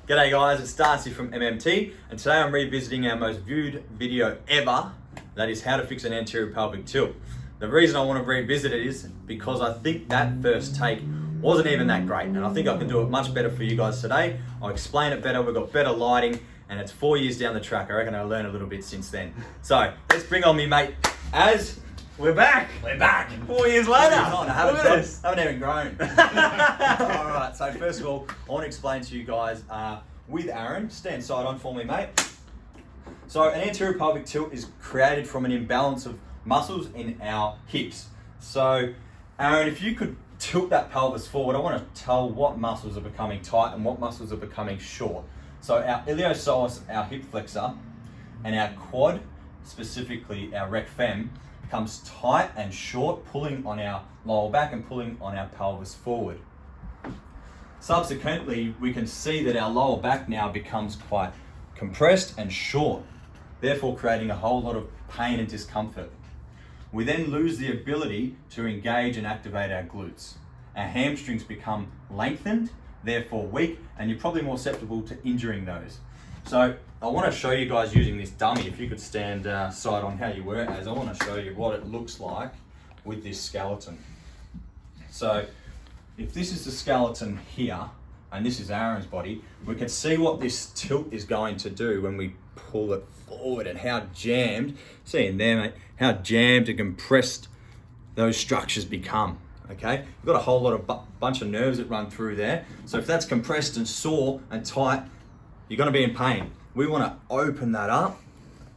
G'day guys, it's Darcy from MMT, and today I'm revisiting our most viewed video ever, that is how to fix an anterior pelvic tilt. The reason I want to revisit it is because I think that first take wasn't even that great, and I think I can do it much better for you guys today. I'll explain it better, we've got better lighting, and it's 4 years down the track. I reckon I learned a little bit since then. So, let's bring on me mate, Az. We're back. 4 years later. I haven't even grown. Alright, so first of all, I want to explain to you guys with Aaron. Stand side on for me, mate. So an anterior pelvic tilt is created from an imbalance of muscles in our hips. So Aaron, if you could tilt that pelvis forward, I want to tell what muscles are becoming tight and what muscles are becoming short. So our iliopsoas, our hip flexor, and our quad, specifically our rec fem, becomes tight and short, pulling on our lower back and pulling on our pelvis forward. Subsequently, we can see that our lower back now becomes quite compressed and short, therefore creating a whole lot of pain and discomfort. We then lose the ability to engage and activate our glutes. Our hamstrings become lengthened, therefore weak, and you're probably more susceptible to injuring those. So I want to show you guys using this dummy. If you could stand side on how you were, as I want to show you what it looks like with this skeleton. So if this is the skeleton here, and this is Aaron's body, we can see what this tilt is going to do when we pull it forward and how jammed, see in there mate, how jammed and compressed those structures become. Okay, we've got a whole lot of bunch of nerves that run through there. So if that's compressed and sore and tight, you're going to be in pain. We want to open that up,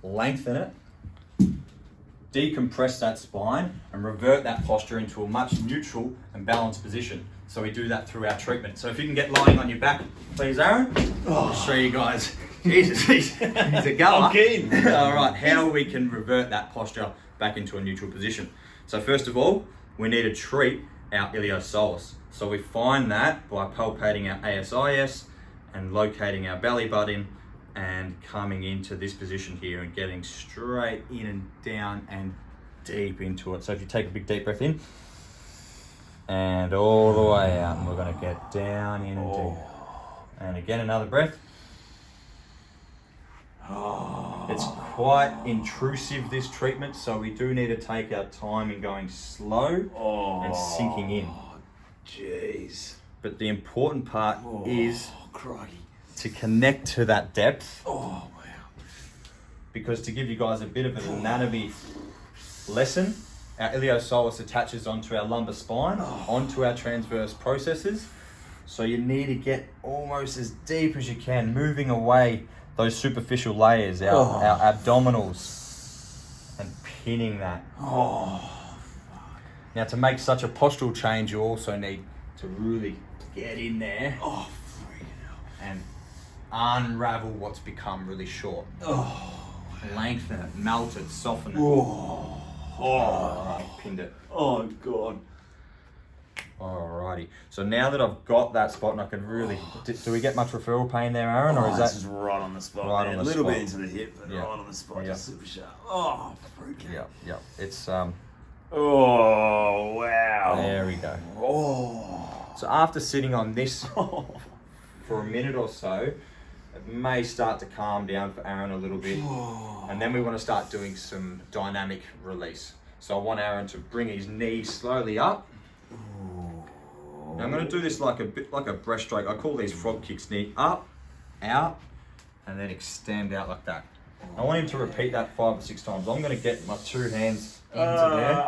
lengthen it, decompress that spine, and revert that posture into a much neutral and balanced position. So we do that through our treatment. So if you can get lying on your back, please, Aaron. I'll show you guys. Jesus, he's a goer. I'm keen. All right, how we can revert that posture back into a neutral position. So first of all, we need to treat our iliopsoas. So we find that by palpating our ASIS and locating our belly button and coming into this position here and getting straight in and down and deep into it. So if you take a big deep breath in and all the way out, and we're going to get down in and deep. And again, another breath. It's quite intrusive, this treatment, so we do need to take our time in going slow and sinking in. Jeez. But the important part is crikey. to connect to that depth. Oh, wow. Because to give you guys a bit of an anatomy lesson, our iliopsoas attaches onto our lumbar spine, onto our transverse processes. So you need to get almost as deep as you can, moving away those superficial layers, our abdominals, and pinning that. Now to make such a postural change, you also need to really get in there and unravel what's become really short. Lengthen it, melt it, soften it. Alright, pinned it. Oh, God. Alrighty. So now that I've got that spot and I can really... Do we get much referral pain there, Aaron? Or is that This is right on the spot. Right man. on the a little spot. bit into the hip, but right on the spot. Yeah. Just super sharp. Oh, freaking. Yeah. It's Oh, wow. there we go. So after sitting on this for a minute or so, it may start to calm down for Aaron a little bit. And then we want to start doing some dynamic release. So I want Aaron to bring his knee slowly up. Now I'm going to do this like a bit like a breaststroke. I call these frog kicks. Knee up, out, and then extend out like that. I want him to repeat that 5 or 6 times. I'm going to get my 2 hands into there.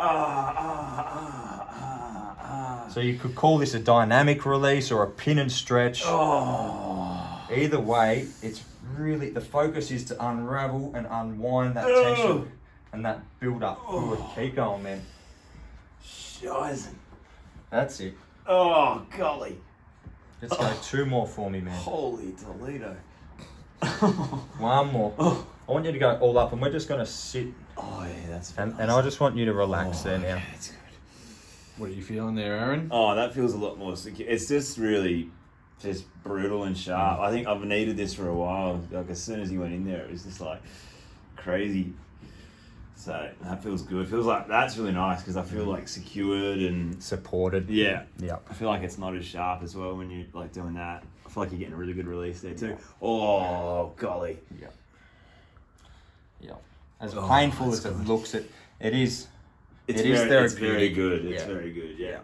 So you could call this a dynamic release or a pin and stretch. Either way, it's really, the focus is to unravel and unwind that tension and that build up. Good. Keep going, man. Shizen. That's it. Oh, golly. Let's go 2 more for me, man. Holy Toledo. 1 more. I want you to go all up, and we're just going to sit. Oh, yeah, that's And I just want you to relax there now. That's good. What are you feeling there, Aaron? Oh, that feels a lot more secure. It's just really just brutal and sharp. I think I've needed this for a while. Like as soon as he went in there, it was just like crazy. So that feels good. Feels like that's really nice because I feel like secured and Supported. yeah. Yep. I feel like it's not as sharp as well when you like doing that. I feel like you're getting a really good release there too. Oh golly. Yep. Yep. As painful as it looks, it is. It's It is very, it's therapeutic. very good. It's Yeah. very good. Yeah.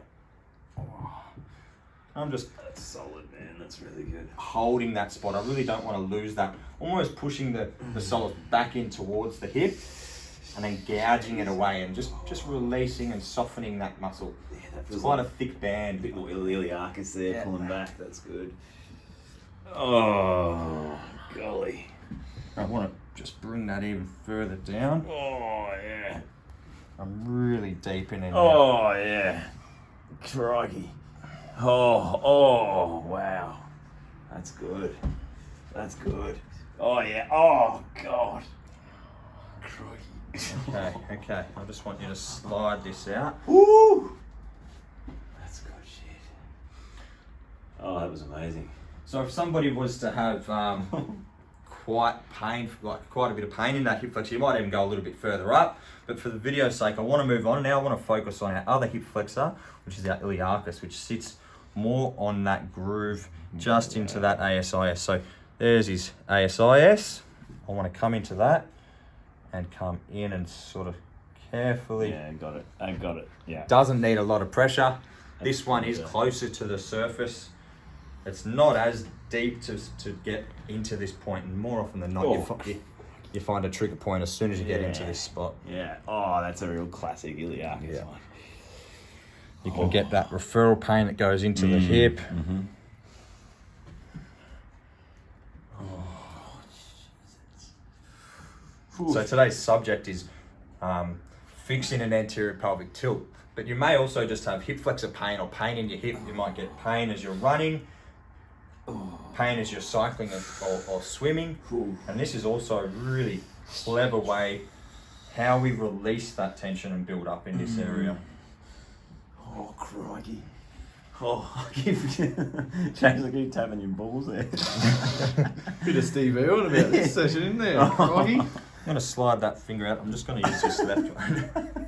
I'm just That's solid, man. That's really good. holding that spot. I really don't want to lose that. Almost pushing the soleus back in towards the hip, and then gouging it away, and just releasing and softening that muscle. Yeah, that It's feels quite like a thick a band. bit more iliacus there, Yeah. pulling back. That's good. Oh golly. I want to just bring that even further down. Oh yeah. I'm really deep in it now. Oh yeah. Crikey. Oh wow. That's good. That's good. Oh yeah. Oh god. Crikey. Okay. I just want you to slide this out. Woo! That's good shit. Oh, that was amazing. So if somebody was to have quite a bit of pain in that hip flexor, you might even go a little bit further up. But for the video's sake, I want to move on. Now I want to focus on our other hip flexor, which is our iliacus, which sits more on that groove just into that ASIS. So there's his ASIS. I want to come into that and come in and sort of carefully. Yeah, got it. I got it. Yeah. Doesn't need a lot of pressure. This one is closer to the surface. It's not as deep to get into this point, and more often than not, you find a trigger point as soon as you get into this spot. Yeah. Oh, that's a real classic iliacus one. You can get that referral pain that goes into the hip. Mm-hmm. So today's subject is fixing an anterior pelvic tilt. But you may also just have hip flexor pain or pain in your hip. You might get pain as you're running, pain as you're cycling or swimming. And this is also a really clever way how we release that tension and build up in this area. Oh, crikey. Oh, I keep tapping your balls there. Bit of Steve Irwin about this session, isn't there? Crikey. I'm going to slide that finger out. I'm just going to use this left one.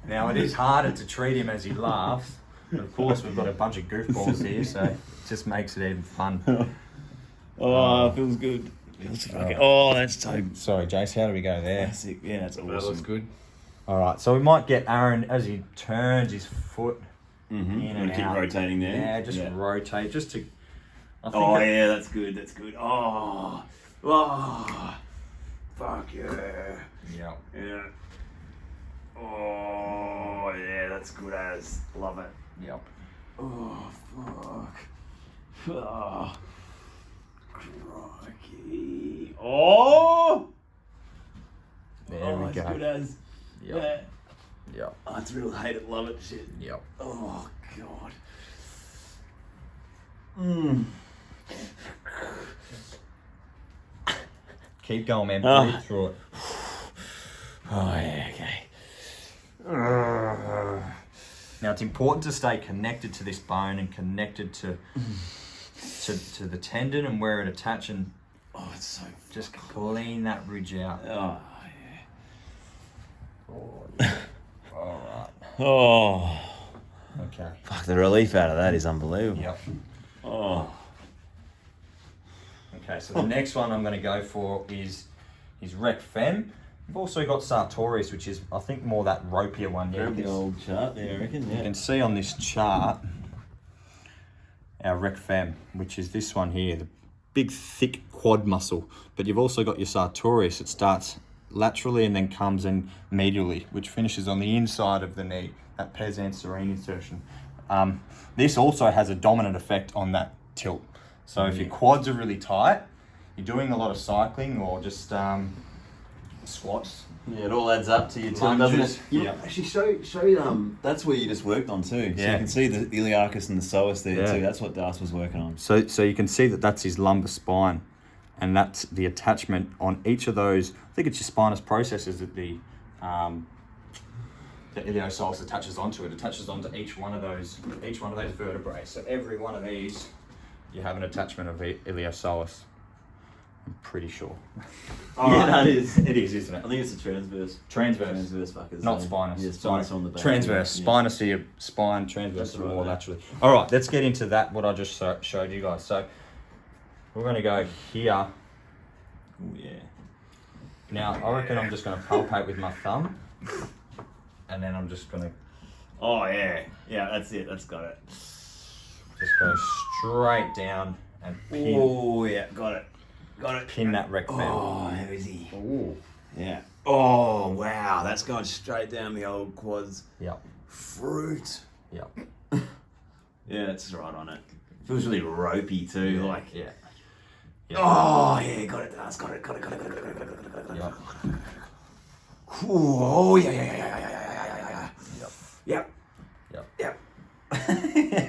Now, it is harder to treat him as he laughs. But of course, we've got a bunch of goofballs here, so it just makes it even fun. Oh, feels good. Feels fucking. Oh, that's so Sorry, Jace, how do we go there? classic. Yeah, that's awesome. That looks good. All right, so we might get Aaron, as he turns his foot Mm-hmm. in and Keep out. rotating there. Yeah, just rotate, just to... I think Oh, yeah, that's good. That's good. Oh, fuck yeah. Yeah. Yeah. Oh, yeah, that's good as. Love it. Yep. Oh, fuck. Oh, crikey. Oh! There we That's go. good as. Yep. Yeah. Yep. Oh, it's real hate it, love it shit. Yep. Oh, God. Mm. Keep going, man. Oh. Breathe through it. Oh, yeah, okay. Now, it's important to stay connected to this bone and connected to the tendon and where it attaches, and Oh, it's so. just clean that ridge out. Oh, All right. yeah. Oh. Okay. Fuck, the relief out of that is unbelievable. Yep. Oh. Okay, so the next one I'm going to go for is rec fem. We've also got Sartorius, which is, I think, more that ropier one. Yeah, Grab the old chart there, I reckon. you can see on this chart our rec fem, which is this one here, the big thick quad muscle. But you've also got your Sartorius. It starts laterally and then comes in medially, which finishes on the inside of the knee, that pes anserine insertion. This also has a dominant effect on that tilt. So if your quads are really tight, you're doing a lot of cycling or just squats. Yeah, it all adds up to your tilt, doesn't Lunges. it? You Yeah. actually show that's where you just worked on too. So Yeah. you can see the iliacus and the psoas there Yeah. too. That's what Das was working on. So you can see that that's his lumbar spine, and that's the attachment on each of those. I think it's your spinous processes that the iliopsoas attaches onto. It attaches onto each one of those vertebrae. So every one of these, you have an attachment of iliopsoas. I'm pretty sure. Yeah, that is. It is, isn't it? I think it's a transverse. Transverse. Fuckers. Not spinous. Yeah, spinous on the back. Transverse. Yeah. Spinous here, spine, transverse That's are more right. laterally. All right, let's get into that, what I just showed you guys. So we're going to go here. Oh, yeah. Now, I reckon I'm just going to palpate with my thumb. And then I'm just going to Oh, yeah. Yeah, that's it. That's got it. just go straight down and pin, Oh, yeah. Got it. Got it. pin that rec band. Oh, how is he? Ooh. Yeah. Oh, wow. That's going straight down the old quads. Yep. Fruit. Yep. Yeah, that's right on it. Feels really ropey too. Like, Yeah. oh, yeah. Got it. That's got it. Got it. Got it. Got it. Got it. Got it. Got it. Yep. Ooh, oh, yeah. Yep. Yep. Yep.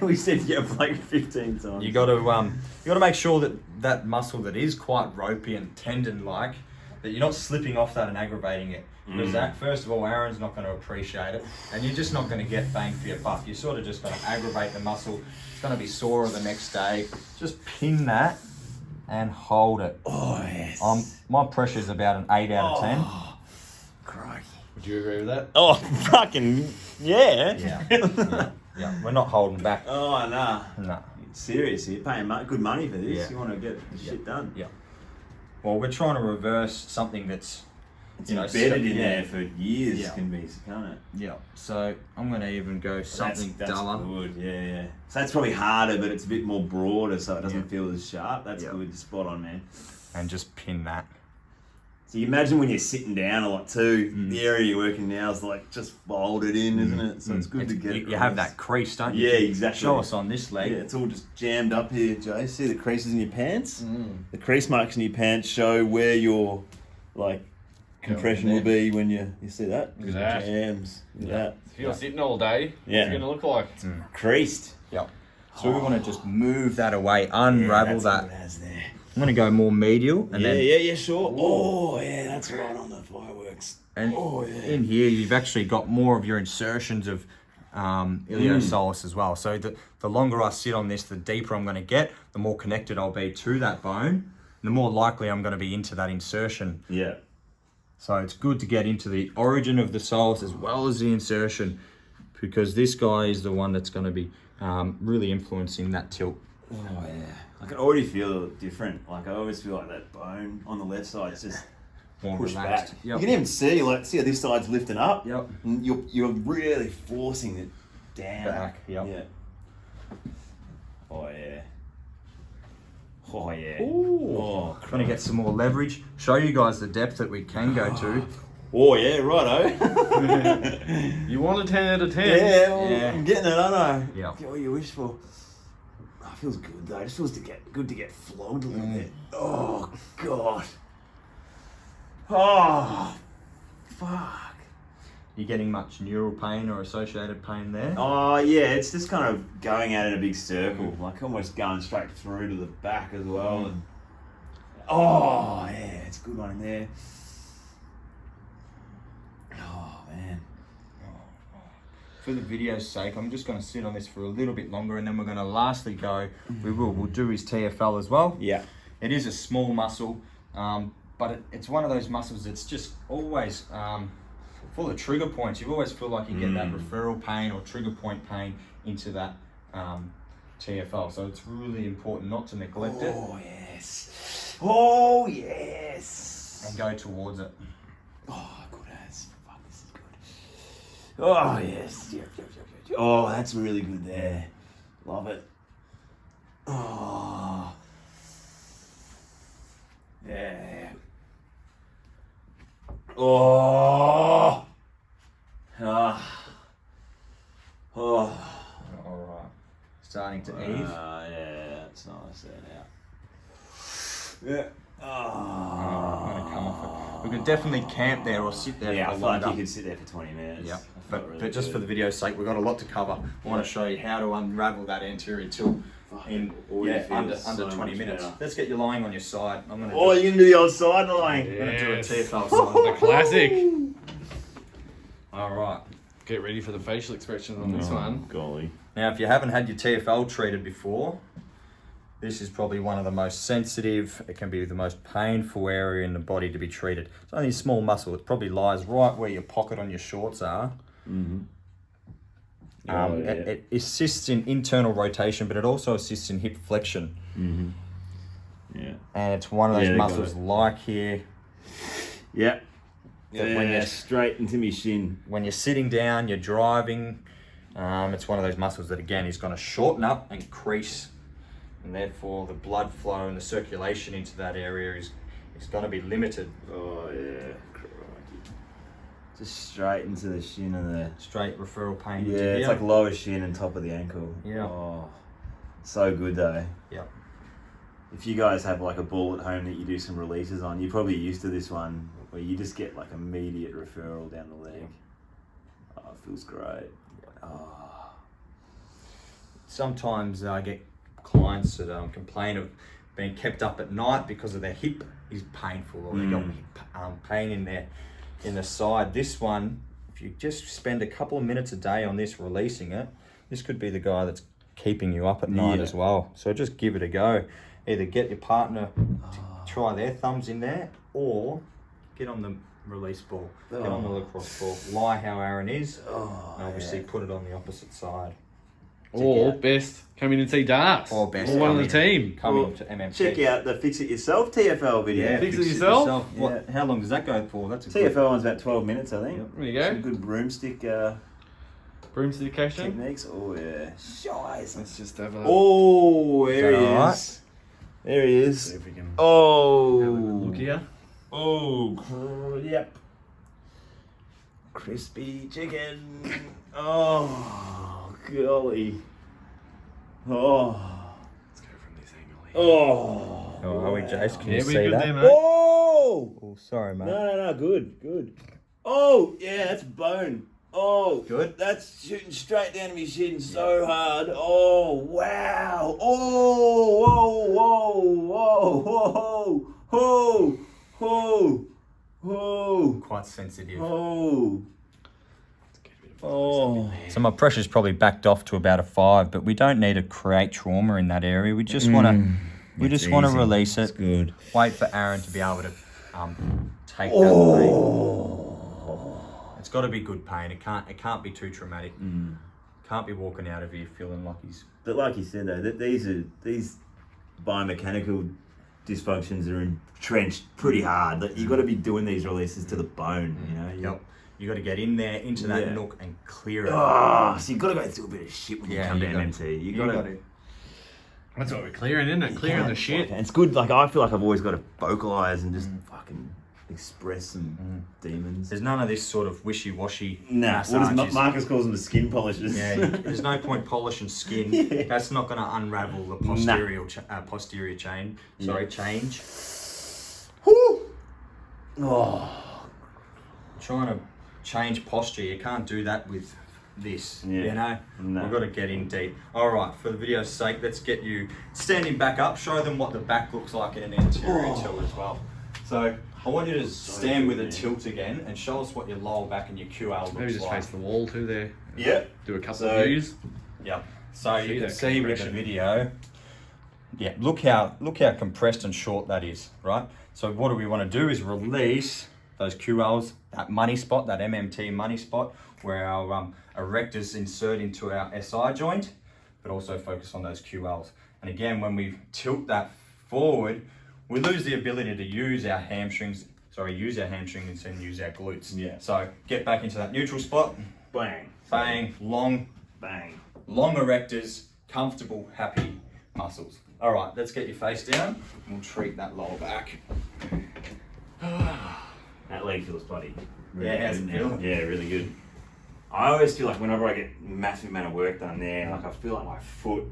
We said yep like 15 times. You got to make sure that that muscle that is quite ropey and tendon-like, that you're not slipping off that and aggravating it. Because that, first of all, Aaron's not going to appreciate it, and you're just not going to get bang for your buck. You're sort of just going to aggravate the muscle. It's going to be sore the next day. Just pin that and hold it. Oh, yes. My pressure's about an 8 out of 10. Crikey. Would you agree with that? Oh, fucking, yeah. Yeah. We're not holding back. Oh, nah. No. Serious, you're paying good money for this. Yeah. You want to get the shit done. Yeah. Well, we're trying to reverse something that's It's embedded in there for years, Yeah. can be, can't it? Yeah. So I'm going to even go something that's duller. good, yeah. So that's probably harder, but it's a bit more broader, so it doesn't Yeah. feel as sharp. That's Yeah. good, spot on, man. And just pin that. So you imagine when you're sitting down a lot too, the area you're working now is like just folded in, isn't it? So it's good to get You have that crease, don't you? Yeah, exactly. Show us on this leg. Yeah, it's all just jammed up here, Joe. See the creases in your pants? The crease marks in your pants show where your like compression will be when you see that? Look at that. Jams. Look at that. If you're sitting all day, Yeah. what's it going to look like? Creased. Yep. So we want to just move that away, unravel that's that. what it has there. I'm going to go more medial, and then sure. Oh, yeah, that's right on the fireworks. and Oh, yeah. in here you've actually got more of your insertions of iliopsoas as well. So the longer I sit on this, the deeper I'm going to get, the more connected I'll be to that bone, the more likely I'm going to be into that insertion. Yeah. So it's good to get into the origin of the psoas as well as the insertion, because this guy is the one that's going to be really influencing that tilt. Oh, yeah. I can already feel it different. Like, I always feel like that bone on the left side is just More pushed relaxed. back. Yep. You can even see how this side's lifting up. Yep. And you're really forcing it down. Back, yep. Yeah. Oh, yeah. Oh, yeah. Ooh. Oh, Trying to get some more leverage. Show you guys the depth that we can go to. oh yeah, righto. You want a 10 out of 10? Yeah, well, Yeah. I'm getting it, aren't I? Yeah. Get what you wish for. Oh, it feels good though. It just feels good to get flogged a little bit. Oh god. Oh fuck. You getting much neural pain or associated pain there? Oh yeah, it's just kind of going out in a big circle, like almost going straight through to the back as well. And, oh yeah, it's a good one in there. Oh man. For the video's sake, I'm just going to sit on this for a little bit longer, and then we're going to lastly go, we'll do his TFL as well. Yeah. It is a small muscle, but it's one of those muscles that's just always full of trigger points. You always feel like you get that referral pain or trigger point pain into that TFL. So it's really important not to neglect it Oh yes. Oh yes. and go towards it. Oh, good as. Fuck, this is good. Oh, yes. Yep. Oh, that's really good there. Love it. Oh. Yeah. Oh. Ah. Oh. All right. Starting to ease. Yeah, that's nice there now. Yeah. I'm going to come off it. We could definitely camp there or sit there Yeah, I for feel like longer. you could sit there for 20 minutes. Yeah, I feel but really just good. for the video's sake, we've got a lot to cover. I want to show you how to unravel that anterior tilt in under so 20 much minutes. better. Let's get you lying on your side. I'm going to Oh, you're gonna do the old side line. I'm gonna do a Yes. TFL The side. classic. All right. Get ready for the facial expressions on this one. Golly. Now, if you haven't had your TFL treated before, This is probably one of the most sensitive. It can be the most painful area in the body to be treated. It's only a small muscle. It probably lies right where your pocket on your shorts are. It assists in internal rotation, but it also assists in hip flexion. Yeah. And it's one of those muscles like here. Yep. When you're straight into my shin. When you're sitting down, you're driving. It's one of those muscles that again is going to shorten up and crease, and therefore the blood flow and the circulation into that area is going to be limited. Oh yeah. Just straight into the shin and the Straight referral pain. yeah, it's like lower shin and top of the ankle. Yeah. Oh, so good though. Yeah. If you guys have like a ball at home that you do some releases on, you're probably used to this one where you just get like immediate referral down the leg. Oh, it feels great. Oh. Sometimes I get clients that complain of being kept up at night because of their hip is painful, or they got pain in the side. This one, if you just spend a couple of minutes a day on this, releasing it, this could be the guy that's keeping you up at night as well. So just give it a go. Either get your partner to try their thumbs in there, or get on the release ball, get on the lacrosse ball, lie how Aaron is, and obviously put it on the opposite side. Or best, come in and see Darts. Or best, one on the team. Coming to MMT. Check out the Fix It Yourself TFL video. Fix it yourself? What? How long does that go for? That's a TFL one's about 12 minutes, I think. Yep. There you go. Some good broomstick Broomstick action. techniques. Oh yeah. Shies. Let's just have a Oh, there he that is. There he is. see if we can Oh. have a look here. Oh, yep. Crispy chicken. Oh, golly. Oh. Let's go from this angle here. Oh. Oh, are we, Jace? Can Yeah, you we're see good that? there, mate. Oh. Oh, sorry, mate. No, good, good. Oh, yeah, that's bone. Oh, Good. That's shooting straight down to my shin so hard. Oh, wow. Oh, whoa. Quite sensitive. Oh. Oh. So my pressure's probably backed off to about a 5, but we don't need to create trauma in that area. We just want to, release it. It's good. Wait for Aaron to be able to take that pain. It's got to be good pain. It can't be too traumatic. Can't be walking out of here feeling like he's. But like you said though, these biomechanical dysfunctions are entrenched pretty hard. That you got to be doing these releases to the bone. You know. You got to get in there into that nook and clear it. Oh, so you got to go through a bit of shit when you come to MMT. You got to. That's what we're clearing, isn't it? Clearing the shit. And it's good. Like I feel like I've always got to vocalize and just fucking express some demons. There's none of this sort of wishy-washy Nah, massages. what Marcus calls them the skin polishers. Yeah, there's no point polishing skin. That's not going to unravel the posterior chain. Sorry, change. Whew. Oh. Trying to change posture, you can't do that with this. Yeah. You know, No. we've got to get in deep. All right, for the video's sake, let's get you standing back up. Show them what the back looks like in an anterior tilt as well. So I want you to stand with a tilt again and show us what your lower back and your QL looks Maybe just like. face the wall too there. Yeah. Do a couple of views. Yep. So you can that see with the compression. video. Yeah, look how compressed and short that is, right? So what do we want to do is release those QLs, that money spot, that MMT money spot, where our erectors insert into our SI joint, but also focus on those QLs. And again, when we tilt that forward, we lose the ability to use our hamstrings and use our glutes. Yeah. So get back into that neutral spot. Bang. Bang, long erectors, comfortable, happy muscles. All right, let's get your face down and we'll treat that lower back. That leg feels bloody. Yeah, how's it feel? Yeah, really good. I always feel like whenever I get massive amount of work done there, like I feel like my foot,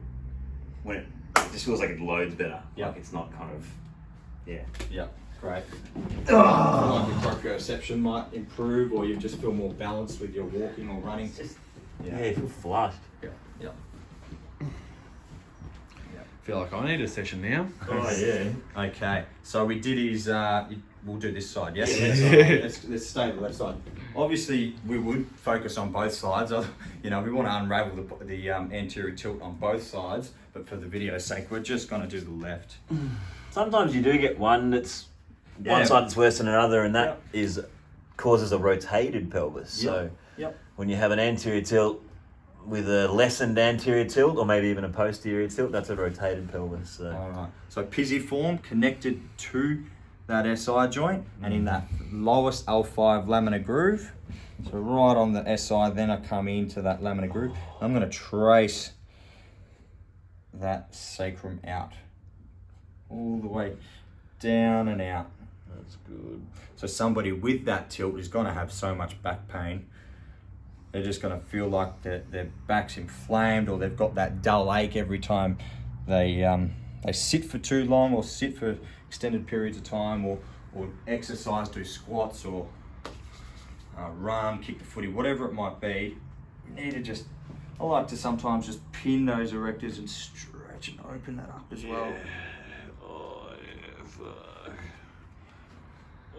when it just feels like it loads better. Yeah. Like it's not kind of, yeah. Yeah, great. Feel like your proprioception might improve, or you just feel more balanced with your walking or running. Yeah, you feel flushed. Yeah. Feel like I need a session now. Oh yeah. Okay, so we did his, we'll do this side, yes? Yeah. Let's stay the left side. Obviously, we would focus on both sides. You know, we want to unravel the anterior tilt on both sides, but for the video's sake, we're just going to do the left. Sometimes you do get one that's one side that's worse than another, and that is causes a rotated pelvis. So when you have an anterior tilt with a lessened anterior tilt, or maybe even a posterior tilt, that's a rotated pelvis. So. All right. So pisiform connected to that SI joint and in that lowest L5 laminar groove. So right on the SI, then I come into that laminar groove. I'm going to trace that sacrum out all the way down and out. That's good. So somebody with that tilt is going to have so much back pain. They're just going to feel like their back's inflamed, or they've got that dull ache every time they sit for too long, or sit for extended periods of time, or exercise, do squats, or run, kick the footy, whatever it might be. You need to just, I like to sometimes just pin those erectors and stretch and open that up as well. Oh, yeah, fuck.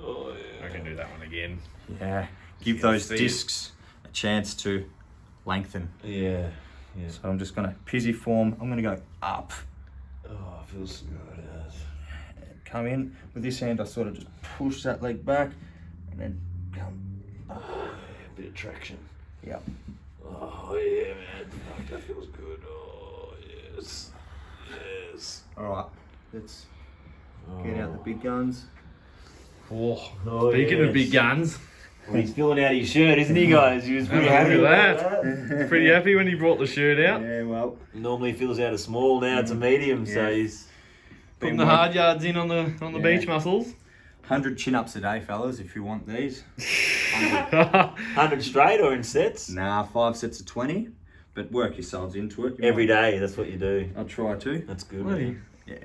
Oh, yeah. I can do that one again. Yeah, give those discs a chance to lengthen. Yeah. So I'm just going to pisiform, I'm going to go up. Oh, it feels good. Come in with this hand, I sort of just push that leg back and then come. A bit of traction. Yep. Oh yeah, man. Fuck, that feels good. Oh yes. Yes. Alright, let's get out the big guns. Oh, speaking of big guns. Well, he's filling out his shirt, isn't he, guys? He was pretty happy Look with at that. Pretty happy when he brought the shirt out. Yeah, well. Normally fills out a small, now it's a medium, so he's Putting the hard yards in on the beach muscles. 100 chin-ups a day, fellas, if you want these. 100 straight or in sets? Nah, 5 sets of 20, but work yourselves into it. Every day, that's what you do. I'll try to. That's good. Really? Yeah.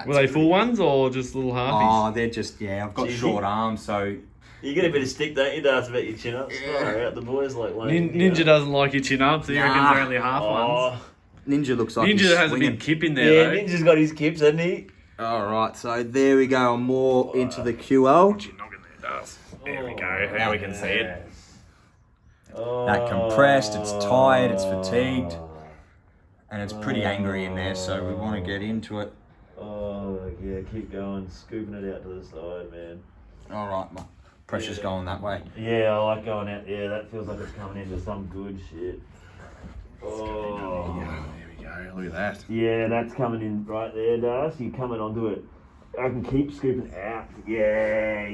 Were they full ones or just little halfies? Oh, they're just, I've got Cheesy. short arms, so... You get a bit of stick, don't you, Darth, about your chin-ups? Far out, the boys like... Ninja doesn't like your chin ups, he reckons they're only half ones. Ninja looks like Ninja he's has swinging. a big kip in Yeah, there though. Ninja's got his kips, hasn't he? Alright, so there we go, I'm more into the QL. Watch your noggin there, Darth. There we go, now we can see it. That compressed, it's tired, it's fatigued, and it's pretty angry in there, so we want to get into it. Oh, yeah, keep going, scooping it out to the side, man. Alright, my pressure's going that way. Yeah, I like going out there. That feels like it's coming into some good shit. Oh, There we go, look at that. yeah, that's coming in right there, Darcy. You're coming onto it. I can keep scooping out. Yeah.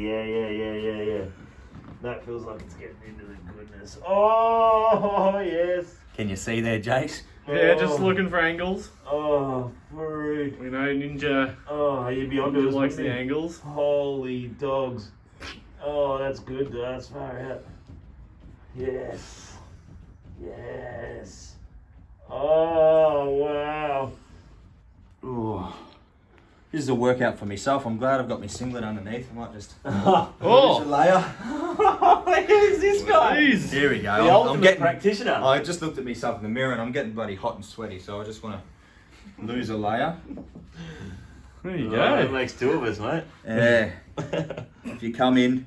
That feels like it's getting into the goodness. Oh, yes. Can you see there, Jace? Yeah, just looking for angles. Oh, freak. We know Ninja Oh, you'd be onto us. likes the wouldn't you? angles. Holy dogs. Oh, that's good. That's far out. Yes. Oh, wow. Ooh. This is a workout for myself. I'm glad I've got my singlet underneath. I might just Oh, layer. Who's this guy? jeez. Here we go. The I'm ultimate getting. practitioner. I just looked at myself in the mirror and I'm getting bloody hot and sweaty, so I just want to lose a layer. There you Oh, that go. makes two of us, mate. Yeah. If you come in,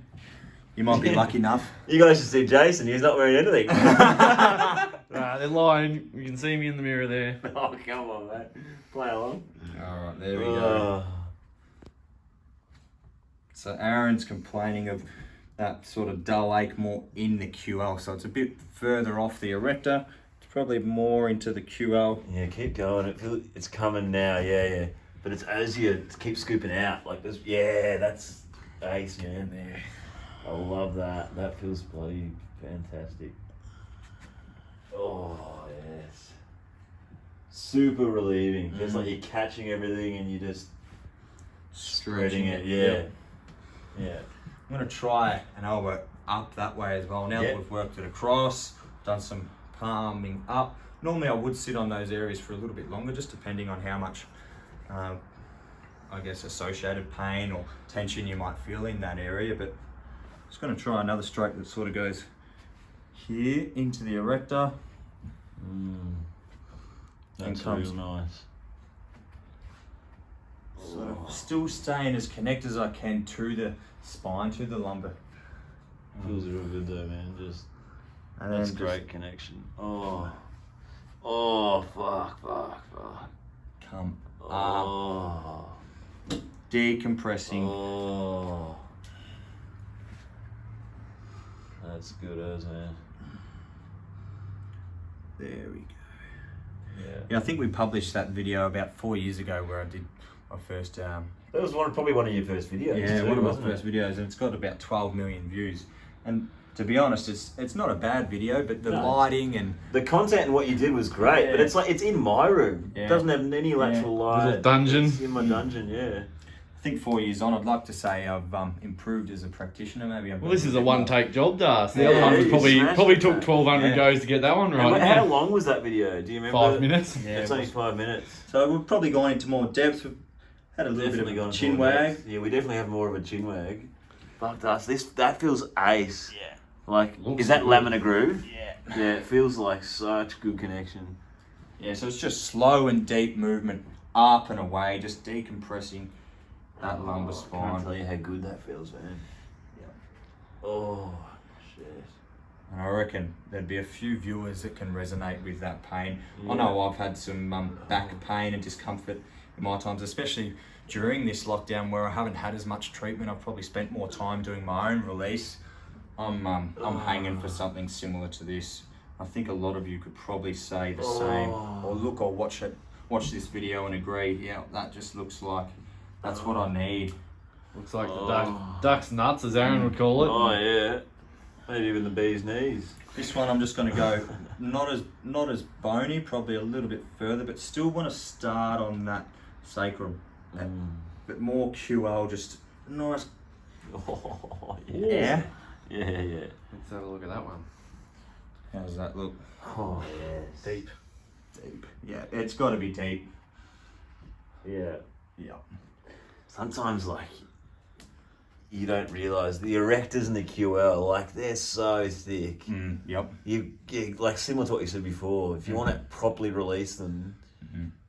you might be lucky enough. You guys should see Jason. He's not wearing anything. Right, they're lying. You can see me in the mirror there. Oh, come on, mate. Play along. All right, there we go. So Aaron's complaining of that sort of dull ache more in the QL, so it's a bit further off the erector. It's probably more into the QL. Yeah, keep going. It's coming now. Yeah. But it's as you keep scooping out like this. Yeah, that's ace, man. There. I love that. That feels bloody fantastic. Oh yes. Super relieving. Feels like you're catching everything and you're just spreading it. Yeah. Yeah. I'm going to try an elbow up that way as well. Now that we've worked it across, done some palming up. Normally I would sit on those areas for a little bit longer, just depending on how much, I guess, associated pain or tension you might feel in that area. But I'm just going to try another stroke that sort of goes here into the erector. That's comes- real nice. So still staying as connected as I can to spine to the lumbar. Feels real good though, man. Just And that's then great connection. Oh, fuck. Come up. Oh, Decompressing. oh, that's good as man. There we go. Yeah. Yeah, I think we published that video about 4 years ago where I did my first. That was probably one of your first videos. Yeah, too, one of my wasn't first it? videos, and it's got about 12 million views. And to be honest, it's not a bad video, but the No. lighting and The content and what you did was great, but Yeah. it's like it's in my room. Yeah. It doesn't have any lateral light. Little dungeon. It's in my dungeon, yeah. I think 4 years on, I'd like to say I've improved as a practitioner. Maybe I've Well, this is a one-take job, Das. The Yeah, other one was you probably smashed it, took mate. 1,200 Yeah. goes to get that one And right. how long was that video? Do you remember? 5 minutes. Yeah, It's only 5 minutes. So we've probably gone into more depth. We've had a little Definitely bit of gone a chin more wag. depth. Yeah, we definitely have more of a chin wag. Fuck us. That feels ace. Yeah. Like, Looks is that good. laminar groove? Yeah. Yeah, it feels like such good connection. Yeah, so it's just slow and deep movement up and away, just decompressing that lumbar I can't spine. tell you how good that feels, man. Yeah. Oh, shit. And I reckon there'd be a few viewers that can resonate with that pain. Yeah. I know I've had some back pain and discomfort in my times, especially during this lockdown where I haven't had as much treatment. I've probably spent more time doing my own release. I'm hanging for something similar to this. I think a lot of you could probably say the same, or look or watch this video and agree. Yeah, that just looks like that's what I need. Looks like the duck's nuts, as Aaron would call it. Oh, yeah. Maybe even the bee's knees. This one I'm just going to go not as bony, probably a little bit further, but still want to start on that sacrum. That bit more QL, just nice. Oh, Yeah. Yeah, yeah. Let's have a look at that one. How does that look? Oh, yes. Deep. Deep. Yeah, it's got to be deep. Yeah. Yeah. Sometimes, like, you don't realise the erectors and the QL, like, they're so thick. Yep. You like, similar to what you said before, if you want to properly release them,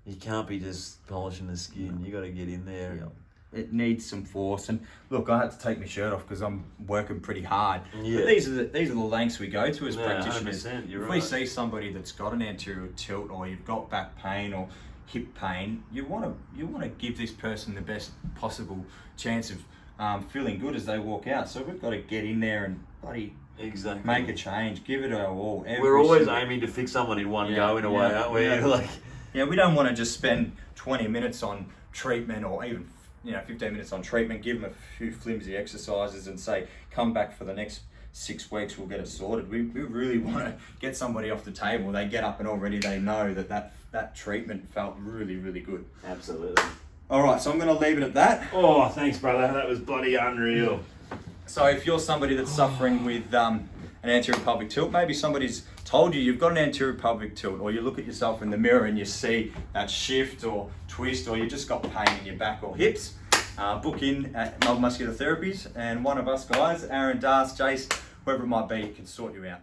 you can't be just polishing the skin. You got to get in there. Yep. It needs some force, and look, I had to take my shirt off because I'm working pretty hard. Yeah. But these are the lengths we go to as Yeah, practitioners. 100%, you're If right. we see somebody that's got an anterior tilt, or you've got back pain or hip pain, you want to give this person the best possible chance of feeling good as they walk out. So we've got to get in there and bloody Exactly. make a change, give it our all. We're always single- aiming to fix someone in one Yeah, go, in a way, aren't we? yeah. Like, Yeah, we don't want to just spend 20 minutes on treatment, or even 15 minutes on treatment, give them a few flimsy exercises and say, come back for the next 6 weeks, we'll get it sorted. We really want to get somebody off the table. They get up and already they know that treatment felt really, really good. absolutely. All right, so I'm going to leave it at that. Oh, thanks, brother. That was bloody unreal. So if you're somebody that's suffering with an anterior pelvic tilt, maybe somebody's told you you've got an anterior pelvic tilt, or you look at yourself in the mirror and you see that shift or twist, or you just got pain in your back or hips, book in at Muscular Therapies, and one of us guys, Aaron, Das, Jace, whoever it might be, can sort you out.